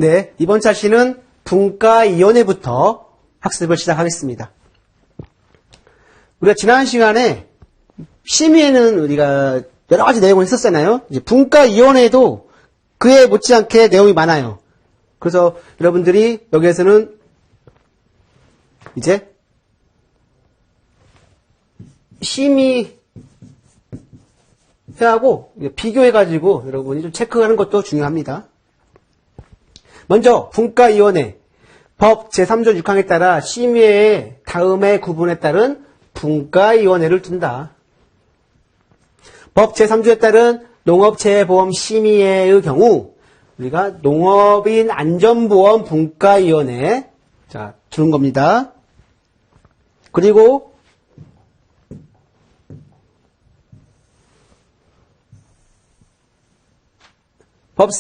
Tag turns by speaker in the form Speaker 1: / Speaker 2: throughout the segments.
Speaker 1: 네, 이번 차시는 분과위원회부터 학습을 시작하겠습니다. 우리가 지난 시간에 심의에는 우리가 여러 가지 내용을 했었잖아요. 이제 분과위원회도 그에 못지않게 내용이 많아요. 그래서 여러분들이 여기에서는 이제 심의하고 비교해가지고 여러분이 좀 체크하는 것도 중요합니다. 먼저 분과위원회 법 제3조 6항에 따라 심의의 다음의 구분에 따른 분과위원회를 둔다. 법 제3조에 따른 농업재해보험심의회의 경우 우리가 농업인 안전보험 분과위원회 자 두는 겁니다. 그리고 법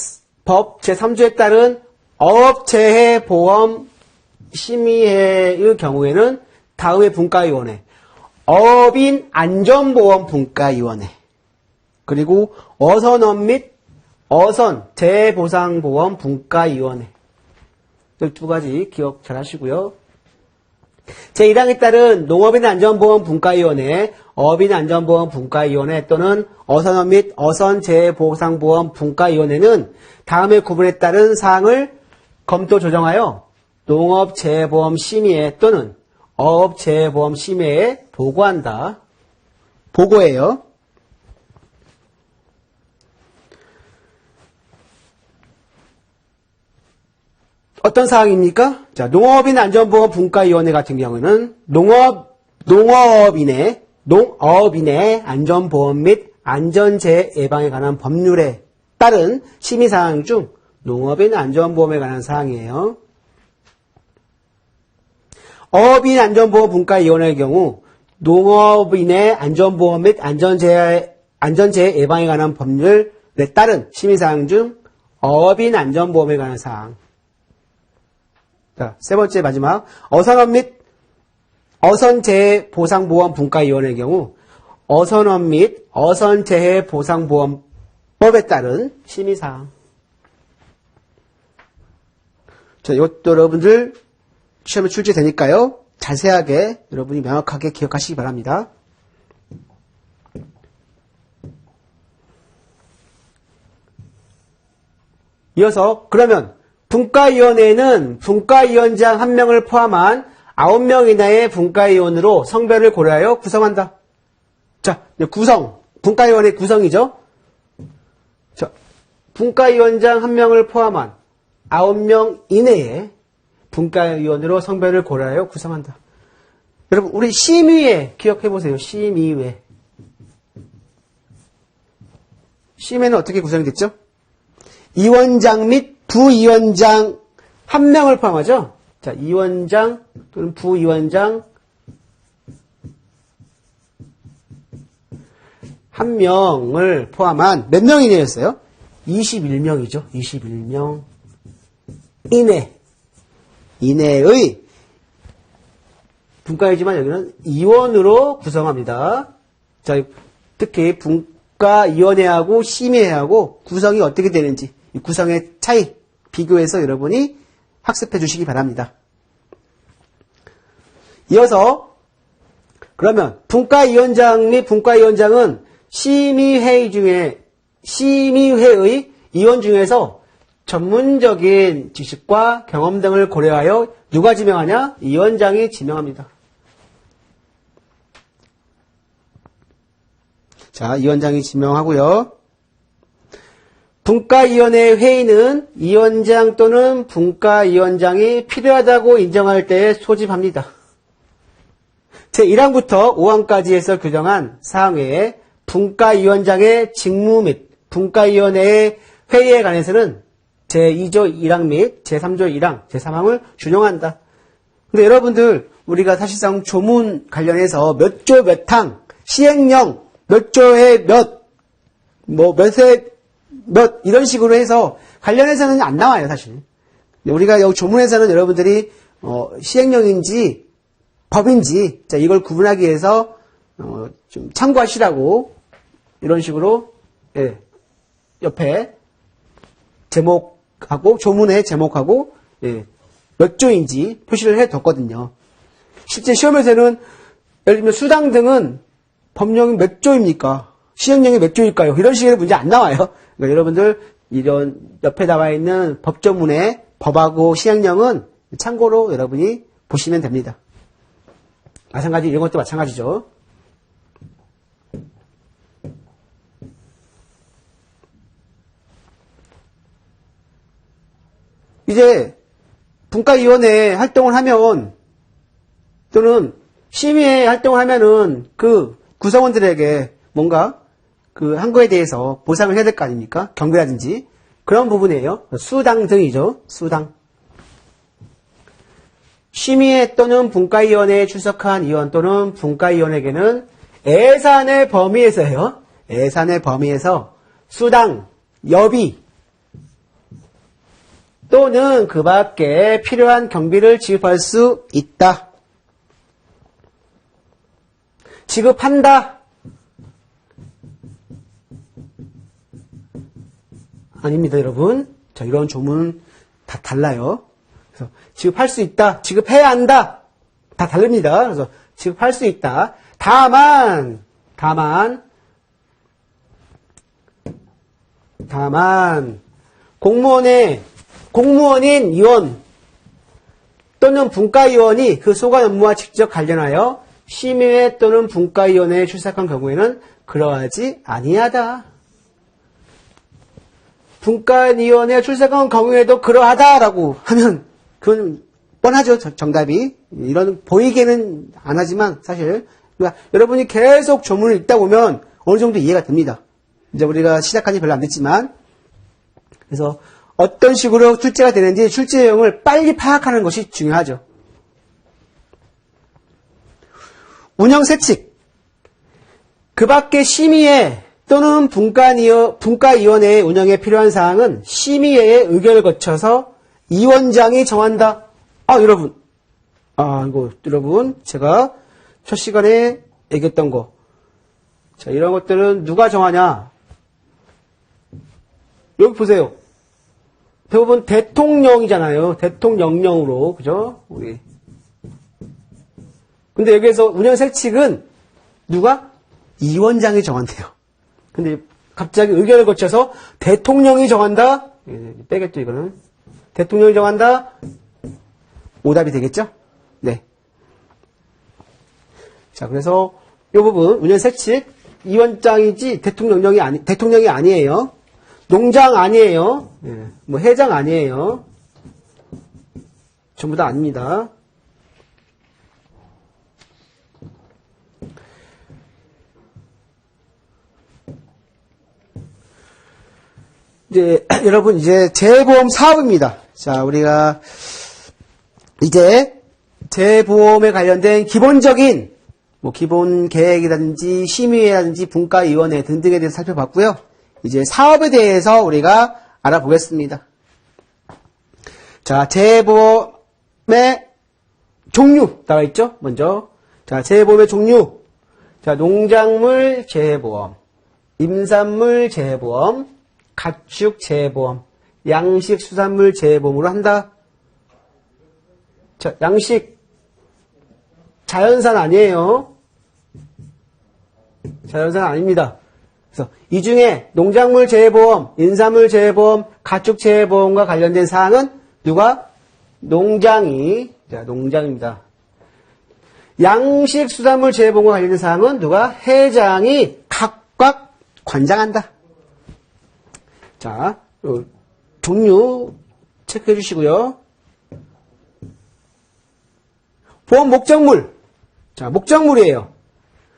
Speaker 1: 제3조에 따른 어업재해보험심의회의 경우에는 다음의 분과위원회 어업인 안전보험 분과위원회 그리고 어선업 및 어선 재해보상보험 분과위원회 이 두 가지 기억 잘 하시고요. 제1항에 따른 농업인 안전보험 분과위원회, 어업인 안전보험 분과위원회 또는 어선업 및 어선 재해보상보험 분과위원회는 다음의 구분에 따른 사항을 검토 조정하여 농업재해보험심의회 또는 어업재해보험심의회에 보고한다. 보고해요. 어떤 사항입니까? 자, 농업인 안전보험 분과위원회 같은 경우는 농업인의 안전보험 및 안전재해 예방에 관한 법률에 따른 심의사항 중 농업인 안전보험에 관한 사항이에요. 어업인 안전보험 분과위원회의 경우 농업인의 안전보험 및 안전재해 예방에 관한 법률에 따른 심의사항 중 어업인 안전보험에 관한 사항. 자, 세 번째 마지막 어선업 및 어선재해보상보험 분과위원회의 경우 어선업 및 어선재해보상보험법에 따른 심의사항. 자, 이것도 여러분들 시험에 출제되니까요. 자세하게 여러분이 명확하게 기억하시기 바랍니다. 이어서 그러면 분과위원회는 분과위원장 1명을 포함한 9명 이내의 분과위원으로 성별을 고려하여 구성한다. 자, 분과위원회 구성이죠. 자, 분과위원장 1명을 포함한 9명 이내의 분과위원으로 성별을 고려하여 구성한다. 여러분, 우리 심의회 기억해보세요. 심의회. 심의회는 어떻게 구성이 됐죠? 위원장 및 부위원장 1명을 포함하죠. 자, 위원장 또는 부위원장 1명을 포함한 몇 명 이내였어요? 21명이죠. 21명 이내의 분과이지만 여기는 위원으로 구성합니다. 자, 특히 분과위원회하고 심의회하고 구성이 어떻게 되는지 이 구성의 차이 비교해서 여러분이 학습해 주시기 바랍니다. 이어서 그러면 분과위원장 및 분과위원장은 심의회의 위원 중에서 전문적인 지식과 경험 등을 고려하여 누가 지명하냐? 위원장이 지명합니다. 자, 위원장이 지명하고요. 분과위원회 회의는 위원장 또는 분과위원장이 필요하다고 인정할 때에 소집합니다. 제1항부터 5항까지에서 규정한 사항 외에 분과위원장의 직무 및 분과위원회의 회의에 관해서는 제2조 1항 및 제3조 1항, 제3항을 준용한다. 근데 여러분들 우리가 사실상 조문 관련해서 몇 조 몇 항, 시행령 몇 조에 몇, 몇에 몇 이런 식으로 해서 관련해서는 안 나와요, 사실. 우리가 여기 조문에서는 여러분들이 시행령인지 법인지 자, 이걸 구분하기 위해서 좀 참고하시라고 이런 식으로 예, 옆에 제목 하고 조문의 제목하고 예, 몇 조인지 표시를 해뒀거든요. 실제 시험에서는 예를 들면 수당 등은 법령이 몇 조입니까? 시행령이 몇 조일까요? 이런 식의 문제 안 나와요. 그러니까 여러분들 이런 옆에 나와 있는 법조문의 법하고 시행령은 참고로 여러분이 보시면 됩니다. 마찬가지 이런 것도 마찬가지죠. 이제 분과위원회 활동을 하면 또는 심의회 활동을 하면은 그 구성원들에게 뭔가 그 한 거에 대해서 보상을 해야 될 거 아닙니까? 경비라든지 그런 부분이에요. 수당 등이죠. 수당. 심의회 또는 분과위원회에 출석한 위원 또는 분과위원에게는 예산의 범위에서요. 예산의 범위에서 수당, 여비 또는 그 밖에 필요한 경비를 지급할 수 있다. 지급한다. 아닙니다, 여러분. 자, 이런 조문 다 달라요. 그래서 지급할 수 있다. 지급해야 한다. 다 다릅니다. 그래서 지급할 수 있다. 다만 공무원인 위원 또는 분과위원이 그 소관 업무와 직접 관련하여 심의회 또는 분과위원회에 출석한 경우에는 그러하지 아니하다. 분과위원회에 출석한 경우에도 그러하다라고 하면 그건 뻔하죠. 정답이. 이런 보이게는 안 하지만 사실 그러니까 여러분이 계속 조문을 읽다 보면 어느 정도 이해가 됩니다. 이제 우리가 시작한 지 별로 안 됐지만 그래서 어떤 식으로 출제가 되는지 출제 내용을 빨리 파악하는 것이 중요하죠. 운영세칙. 그 밖에 심의회 또는 분과위원회의 운영에 필요한 사항은 심의회의 의결을 거쳐서 위원장이 정한다. 여러분. 여러분. 제가 첫 시간에 얘기했던 거. 자, 이런 것들은 누가 정하냐? 여기 보세요. 대부분 대통령이잖아요. 대통령령으로. 그죠? 우리. 근데 여기에서 운영세칙은 누가? 위원장이 정한대요. 근데 갑자기 의결을 거쳐서 대통령이 정한다? 빼겠죠, 이거는. 대통령이 정한다? 오답이 되겠죠? 네. 자, 그래서 이 부분, 운영세칙, 위원장이지 대통령이 아니에요. 농장 아니에요. 뭐 회장 아니에요. 전부 다 아닙니다. 이제 여러분 이제 재보험 사업입니다. 자, 우리가 이제 재보험에 관련된 기본적인 뭐 기본 계획이라든지 심의회라든지 분과위원회 등등에 대해서 살펴봤고요. 이제 사업에 대해서 우리가 알아보겠습니다. 자, 재보험의 종류 나와 있죠? 먼저. 자, 재보험의 종류. 자, 농작물 재보험, 임산물 재보험, 가축 재보험, 양식 수산물 재보험으로 한다. 자, 양식 자연산 아니에요. 자연산 아닙니다. 그래서 이 중에 농작물 재보험, 인사물 재보험, 가축 재보험과 관련된 사항은 누가? 농장이. 자, 농장입니다. 양식 수산물 재보험과 관련된 사항은 누가? 회장이 각각 관장한다. 자, 종류 체크해 주시고요. 보험 목적물. 자, 목적물이에요.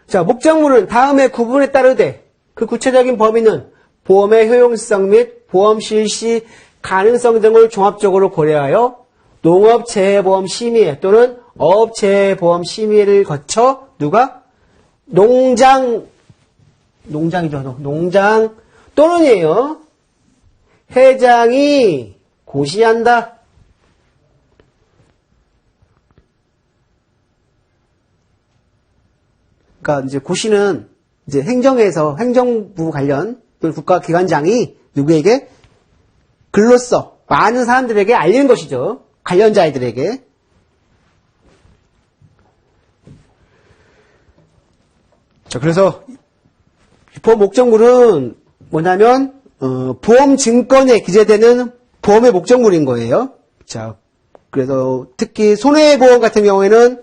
Speaker 1: 자, 목적물은 다음의 구분에 따르되 그 구체적인 범위는 보험의 효용성 및 보험 실시 가능성 등을 종합적으로 고려하여 농업재해보험 심의회 또는 어업재해보험 심의회를 거쳐 누가? 농장이죠. 농장 또는이에요. 회장이 고시한다. 그러니까 이제 고시는 이제 행정부 관련 또는 국가기관장이 누구에게? 글로써 많은 사람들에게 알리는 것이죠. 관련자들에게. 자, 그래서 보험 목적물은 뭐냐면 보험 증권에 기재되는 보험의 목적물인 거예요. 자, 그래서 특히 손해보험 같은 경우에는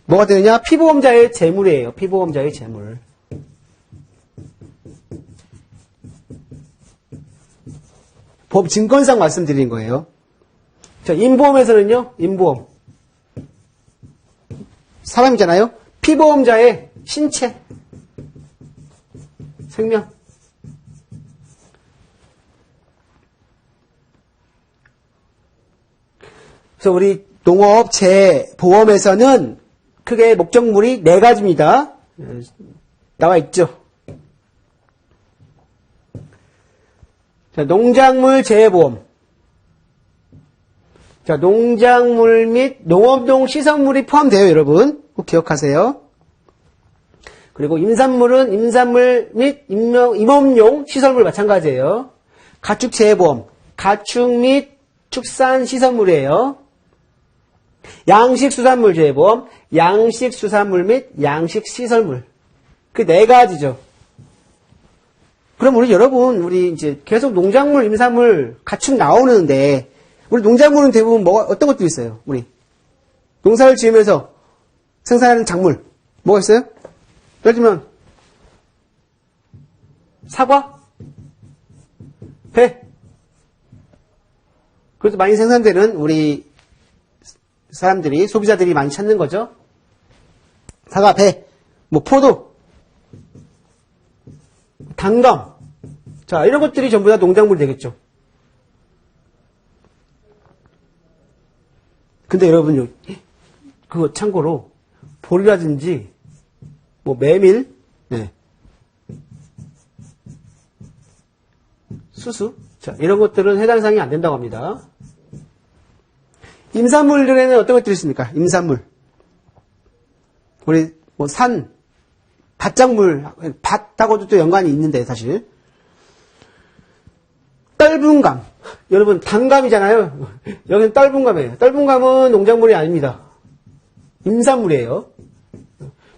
Speaker 1: 뭐가 되느냐? 피보험자의 재물이에요. 피보험자의 재물. 보험 증권상 말씀드린 거예요. 자, 인보험에서는요, 인보험. 사람이잖아요? 피보험자의 신체. 생명. 그래서 우리 농업 재보험에서는 크게 목적물이 4가지입니다. 나와 있죠. 자, 농작물 재보험. 자, 농작물 및 농업용 시설물이 포함돼요, 여러분. 꼭 기억하세요. 그리고 임산물은 임산물 및 임업용 시설물 마찬가지예요. 가축 재보험. 가축 및 축산 시설물이에요. 양식수산물 재보험. 양식수산물 및 양식시설물. 그 4가지죠. 그럼 우리 이제 계속 농작물, 임산물, 가축 나오는데, 우리 농작물은 대부분 어떤 것들이 있어요? 우리 농사를 지으면서 생산하는 작물 뭐가 있어요? 예를 들면 사과, 배. 그래서 많이 생산되는 우리 사람들이 소비자들이 많이 찾는 거죠. 사과, 배, 포도, 단감. 자, 이런 것들이 전부 다 농작물이 되겠죠. 근데 여러분, 그거 참고로, 보리라든지, 메밀, 네. 수수, 자, 이런 것들은 해당 사항이 안 된다고 합니다. 임산물들에는 어떤 것들이 있습니까? 임산물. 우리, 밭작물, 밭하고도 또 연관이 있는데, 사실. 떫은감. 여러분, 단감이잖아요. 여기는 떫은감이에요. 떫은감은 농작물이 아닙니다. 임산물이에요.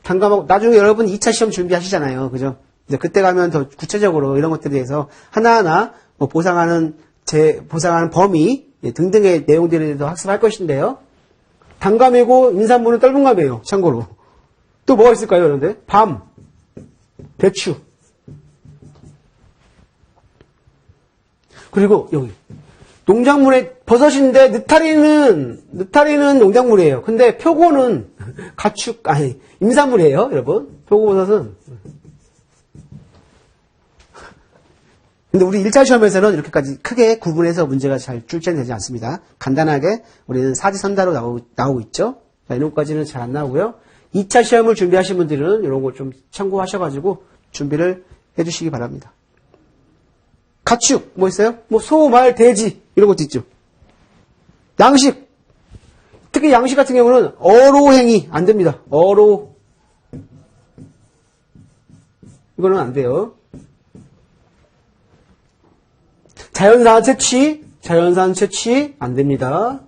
Speaker 1: 단감하고, 나중에 여러분 2차 시험 준비하시잖아요. 그죠? 이제 그때 가면 더 구체적으로 이런 것들에 대해서 하나하나 보상하는 범위 등등의 내용들에 대해서 학습할 것인데요. 단감이고 임산물은 떫은감이에요. 참고로. 또 뭐가 있을까요, 여러분들? 밤, 배추. 그리고 여기 농작물에 버섯인데 느타리는 농작물이에요. 근데 표고는 임산물이에요, 여러분. 표고버섯은. 근데 우리 1차 시험에서는 이렇게까지 크게 구분해서 문제가 잘 출제되지 않습니다. 간단하게 우리는 사지선다로 나오고 있죠. 자, 이런 것까지는 잘 안 나오고요. 2차 시험을 준비하신 분들은 이런 거 좀 참고하셔가지고 준비를 해주시기 바랍니다. 가축, 뭐 있어요? 소, 말, 돼지, 이런 것도 있죠. 양식. 특히 양식 같은 경우는 어로행위, 안 됩니다. 이거는 안 돼요. 자연산 채취, 안 됩니다.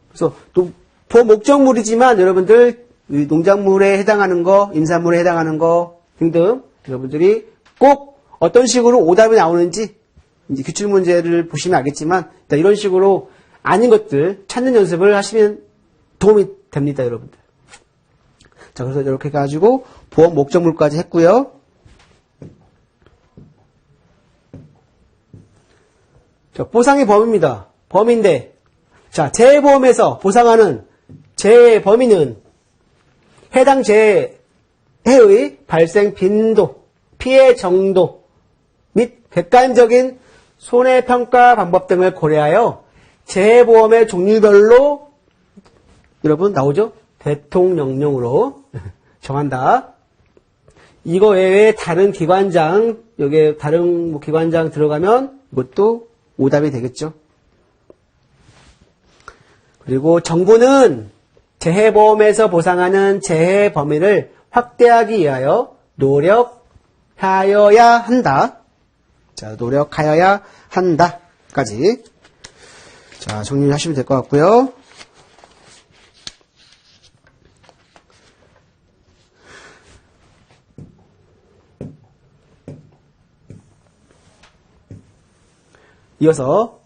Speaker 1: 그래서 또 보험 목적물이지만 여러분들 농작물에 해당하는 거, 임산물에 해당하는 거 등등 여러분들이 꼭 어떤 식으로 오답이 나오는지 이제 기출문제를 보시면 알겠지만 이런 식으로 아닌 것들 찾는 연습을 하시면 도움이 됩니다, 여러분들. 자, 그래서 이렇게 해가지고 보험 목적물까지 했고요. 자, 보상의 범위입니다. 범위인데, 자, 재보험에서 보상하는 재범위는 해당 재해의 발생 빈도, 피해 정도 및 객관적인 손해평가 방법 등을 고려하여 재보험의 종류별로 여러분 나오죠? 대통령령으로 정한다. 이거 외에 다른 기관장, 여기에 다른 기관장 들어가면 이것도 오답이 되겠죠. 그리고 정부는 재해보험에서 보상하는 재해 범위를 확대하기 위하여 노력하여야 한다. 자, 노력하여야 한다까지. 자, 정리하시면 될 것 같고요. 이어서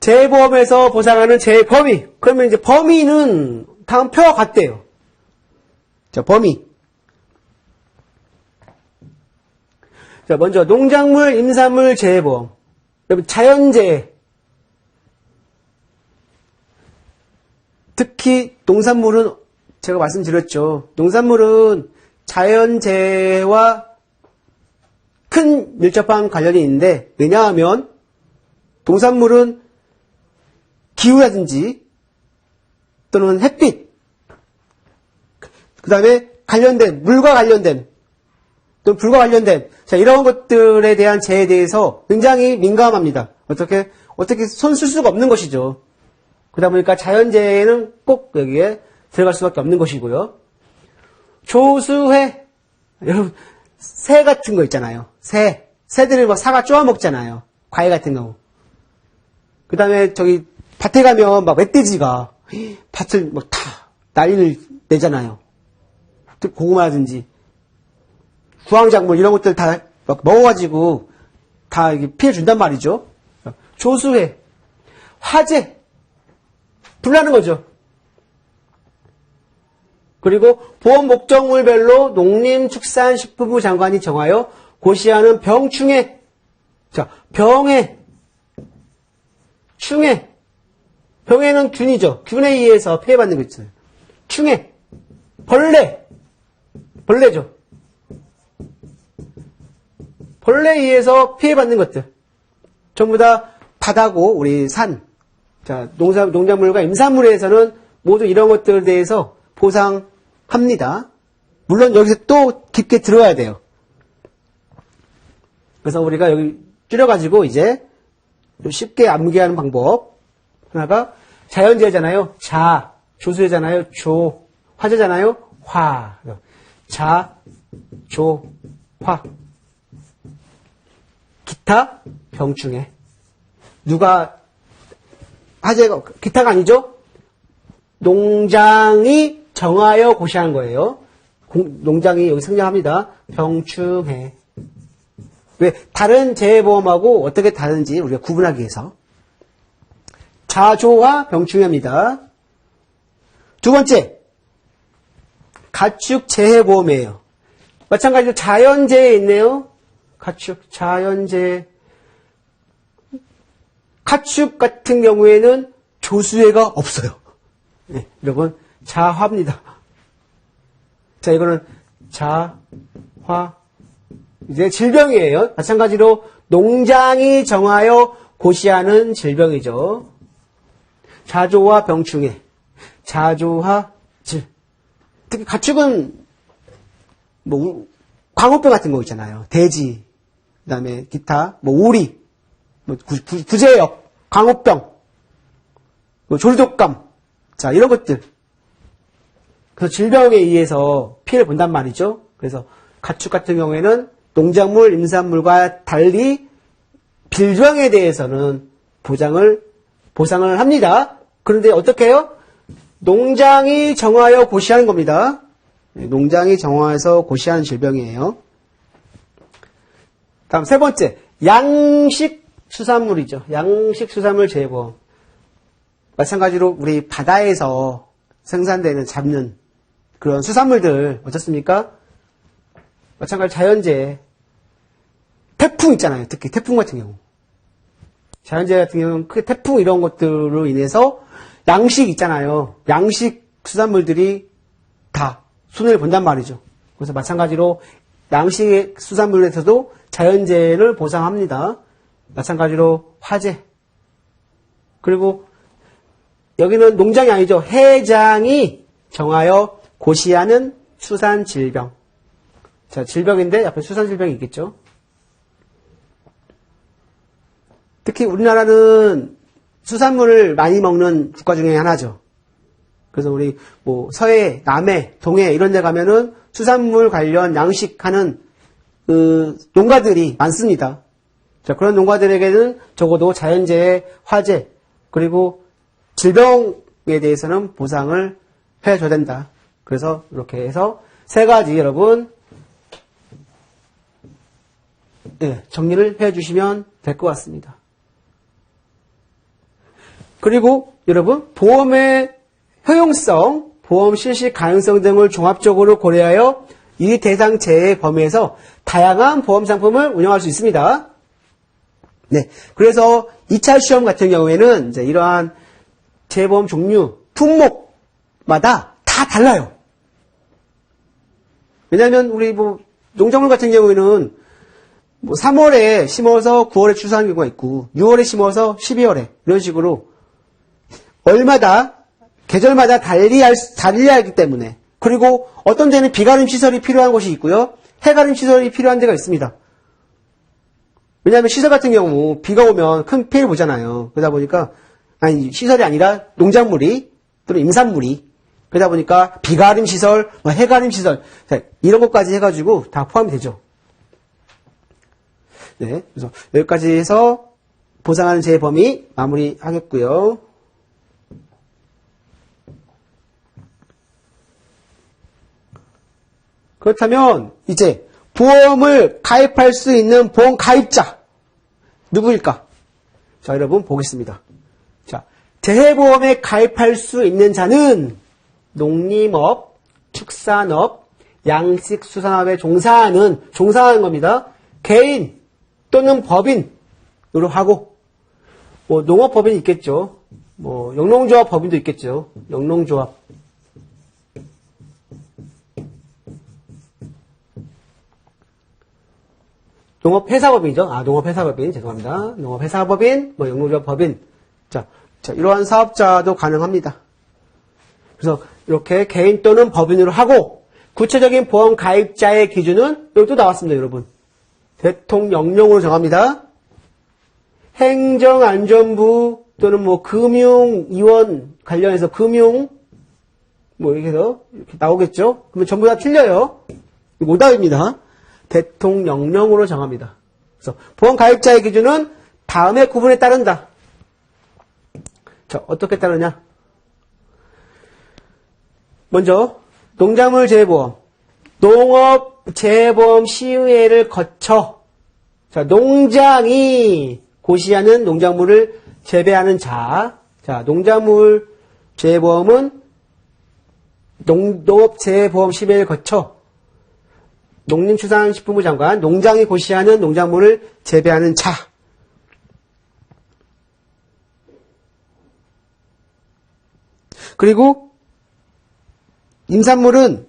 Speaker 1: 재해보험에서 보상하는 재해 범위. 그러면 이제 범위는 다음 표와 같대요. 자, 범위. 자, 먼저 농작물, 임산물 재해보험. 여러분, 자연재해. 특히 농산물은 제가 말씀드렸죠. 농산물은 자연재해와 큰 밀접한 관련이 있는데, 왜냐하면 농산물은 기후라든지 또는 햇빛, 그 다음에 관련된, 물과 관련된, 또 불과 관련된, 자, 이런 것들에 대한 재해에 대해서 굉장히 민감합니다. 어떻게 손 쓸 수가 없는 것이죠. 그러다 보니까 자연재해는 꼭 여기에 들어갈 수밖에 없는 것이고요. 조수해. 여러분, 새 같은 거 있잖아요. 새들을 막 사과 쪼아 먹잖아요. 과일 같은 경우. 그 다음에 저기 밭에 가면 막 멧돼지가 밭을 막 다 난리를 내잖아요. 고구마라든지 구황작물 이런 것들 다 막 먹어가지고 다 피해 준단 말이죠. 조수해. 화재. 불나는 거죠. 그리고 보험 목적물별로 농림축산식품부 장관이 정하여 고시하는 병충해. 자, 병해. 충해. 병해는 균이죠. 균에 의해서 피해받는 거 있어요. 충해. 벌레. 벌레죠. 벌레에 의해서 피해받는 것들. 전부 다 바다고, 우리 산. 자, 농작물과 임산물에서는 모두 이런 것들에 대해서 보상합니다. 물론 여기서 또 깊게 들어야 돼요. 그래서 우리가 여기 줄여가지고 이제 좀 쉽게 암기하는 방법. 하나가 자연재해잖아요. 자. 조수해잖아요. 조. 화재잖아요. 화. 자, 조, 화. 기타, 병충해. 누가 화재가 기타가 아니죠? 농장이 정하여 고시하는 거예요. 농장이 여기 성장합니다. 병충해. 왜? 다른 재해보험하고 어떻게 다른지 우리가 구분하기 위해서. 자조와 병충해입니다. 두 번째, 가축 재해보험이에요. 마찬가지로 자연재해 있네요. 가축, 자연재해. 가축 같은 경우에는 조수해가 없어요. 네, 여러분, 자화입니다. 자, 이거는 자화. 이제 질병이에요. 마찬가지로 농장이 정하여 고시하는 질병이죠. 자조와 병충해. 자조와 질. 특히 가축은 뭐 광우병 같은 거 있잖아요. 돼지, 그다음에 기타, 뭐 오리, 뭐 구제역, 광우병, 뭐 졸독감, 자 이런 것들. 그래서 질병에 의해서 피해를 본단 말이죠. 그래서 가축 같은 경우에는 농작물, 임산물과 달리 질병에 대해서는 보상을 합니다. 그런데 어떻게 해요? 농장이 정하여 고시하는 겁니다. 농장이 정하여서 고시하는 질병이에요. 다음 세 번째, 양식 수산물이죠. 양식 수산물 재해보험. 마찬가지로 우리 바다에서 생산되는 잡는 그런 수산물들 어떻습니까? 마찬가지로 자연재해. 태풍 있잖아요. 특히 태풍 같은 경우. 자연재해 같은 경우는 크게 태풍 이런 것들로 인해서 양식 있잖아요. 양식 수산물들이 다 손해를 본단 말이죠. 그래서 마찬가지로 양식 수산물에서도 자연재해를 보상합니다. 마찬가지로 화재. 그리고 여기는 농장이 아니죠. 해장이 정하여 고시하는 수산질병. 자, 질병인데 옆에 수산질병이 있겠죠. 특히 우리나라는 수산물을 많이 먹는 국가 중에 하나죠. 그래서 우리 뭐 서해, 남해, 동해 이런 데 가면은 수산물 관련 양식하는 그 농가들이 많습니다. 자, 그런 농가들에게는 적어도 자연재해, 화재, 그리고 질병에 대해서는 보상을 해줘야 된다. 그래서 이렇게 해서 세 가지 여러분 정리를 해주시면 될 것 같습니다. 그리고 여러분 보험의 효용성, 보험 실시 가능성 등을 종합적으로 고려하여 이 대상 재해 범위에서 다양한 보험 상품을 운영할 수 있습니다. 네, 그래서 2차 시험 같은 경우에는 이제 이러한 재보험 종류, 품목마다 다 달라요. 왜냐하면 우리 뭐 농작물 같은 경우에는 뭐 3월에 심어서 9월에 추수하는 경우가 있고 6월에 심어서 12월에 이런 식으로 월마다 계절마다 달리해야 하기 때문에 그리고 어떤 데는 비가림 시설이 필요한 곳이 있고요. 해가림 시설이 필요한 데가 있습니다. 왜냐하면 시설 같은 경우 비가 오면 큰 피해를 보잖아요. 그러다 보니까 아니 시설이 아니라 농작물이 또는 임산물이 그러다 보니까 비가림 시설, 해가림 시설 이런 것까지 해가지고 다 포함이 되죠. 네, 그래서 여기까지 해서 보상하는 재해 범위 마무리하겠고요. 그렇다면 이제 보험을 가입할 수 있는 보험 가입자 누구일까? 자, 여러분 보겠습니다. 자, 재해보험에 가입할 수 있는 자는 농림업, 축산업, 양식수산업에 종사하는 겁니다. 개인 또는 법인으로 하고 뭐 농업법인이 있겠죠. 뭐 영농조합 법인도 있겠죠. 영농조합. 농업회사법인이죠. 농업회사법인, 죄송합니다. 농업회사법인, 뭐 영농조합법인. 자, 이러한 사업자도 가능합니다. 그래서 이렇게 개인 또는 법인으로 하고 구체적인 보험 가입자의 기준은 여기 또 나왔습니다, 여러분. 대통령령으로 정합니다. 행정안전부 또는 뭐 금융위원 관련해서 금융 뭐 이렇게 해서 이렇게 나오겠죠. 그러면 전부 다 틀려요. 이거 오답입니다. 대통령령으로 정합니다. 그래서 보험 가입자의 기준은 다음의 구분에 따른다. 자, 어떻게 따르냐? 먼저 농작물 재해보험, 농업 재해보험 시의회를 거쳐 자, 농장이 고시하는 농작물을 재배하는 자, 농작물 재해보험은 농업 재해보험 시의회를 거쳐 농림축산식품부 장관, 농장이 고시하는 농작물을 재배하는 자. 그리고 임산물은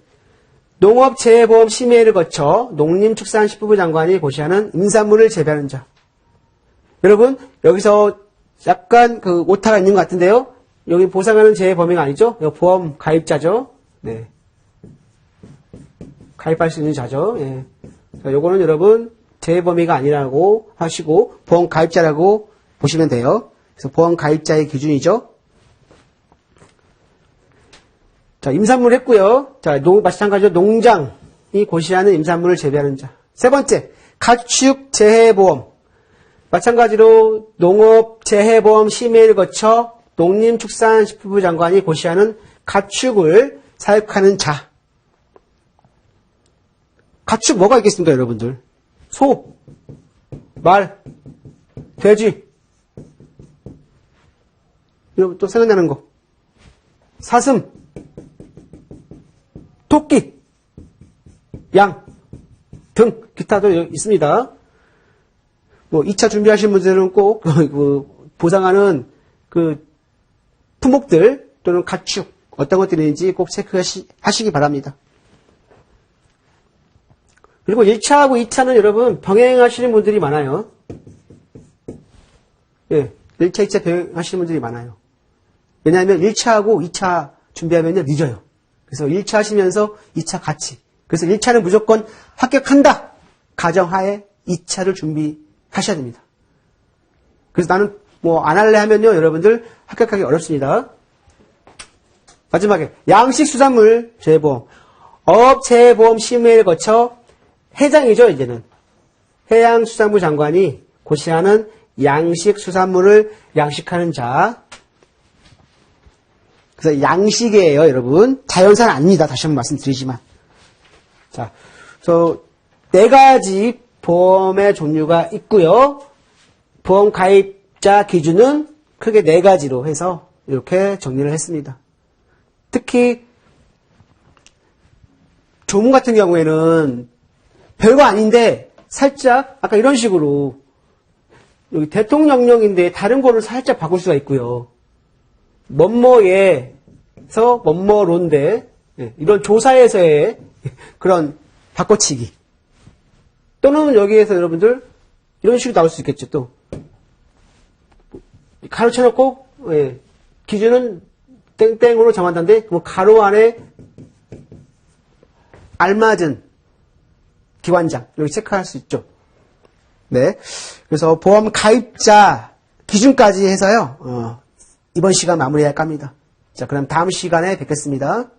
Speaker 1: 농업재해보험 심의회를 거쳐 농림축산식품부 장관이 고시하는 임산물을 재배하는 자. 여러분, 여기서 약간 그 오타가 있는 것 같은데요. 여기 보상하는 재해 범위가 아니죠. 여기 보험 가입자죠. 네. 가입할 수 있는 자죠. 예. 자, 요거는 여러분 재해 범위가 아니라고 하시고 보험 가입자라고 보시면 돼요. 그래서 보험 가입자의 기준이죠. 자, 임산물 했고요. 자, 마찬가지로 농장이 고시하는 임산물을 재배하는 자. 세 번째, 가축 재해보험. 마찬가지로 농업 재해보험 심의를 거쳐 농림축산식품부 장관이 고시하는 가축을 사육하는 자. 가축 뭐가 있겠습니까, 여러분들? 소, 말, 돼지. 여러분 또 생각나는 거. 사슴, 토끼, 양 등 기타도 있습니다. 뭐 2차 준비하신 분들은 꼭 보상하는 그 품목들 또는 가축 어떤 것들인지 꼭 체크하시기 바랍니다. 그리고 1차하고 2차는 여러분 병행하시는 분들이 많아요. 예, 1차, 2차 병행하시는 분들이 많아요. 왜냐하면 1차하고 2차 준비하면 늦어요. 그래서 1차 하시면서 2차 같이. 그래서 1차는 무조건 합격한다. 가정하에 2차를 준비하셔야 됩니다. 그래서 나는 뭐 안 할래 하면요, 여러분들 합격하기 어렵습니다. 마지막에 양식수산물 재보험. 어업재해보험 심의를 거쳐 해장이죠, 이제는. 해양수산부 장관이 고시하는 양식수산물을 양식하는 자. 그래서 양식이에요, 여러분. 자연산 아닙니다. 다시 한번 말씀드리지만. 자, 그래서 4가지 보험의 종류가 있고요. 보험 가입자 기준은 크게 4가지로 해서 이렇게 정리를 했습니다. 특히 조문 같은 경우에는 별거 아닌데 살짝 아까 이런 식으로 여기 대통령령인데 다른 거를 살짝 바꿀 수가 있고요. 뭐뭐에서 뭐뭐론데 이런 조사에서의 그런 바꿔치기 또는 여기에서 여러분들 이런 식으로 나올 수 있겠죠. 또 가로쳐놓고 기준은 땡땡으로 정한다는데 뭐 가로 안에 알맞은 기관장 여기 체크할 수 있죠. 네, 그래서 보험 가입자 기준까지 해서요. 이번 시간 마무리할까 합니다. 자, 그럼 다음 시간에 뵙겠습니다.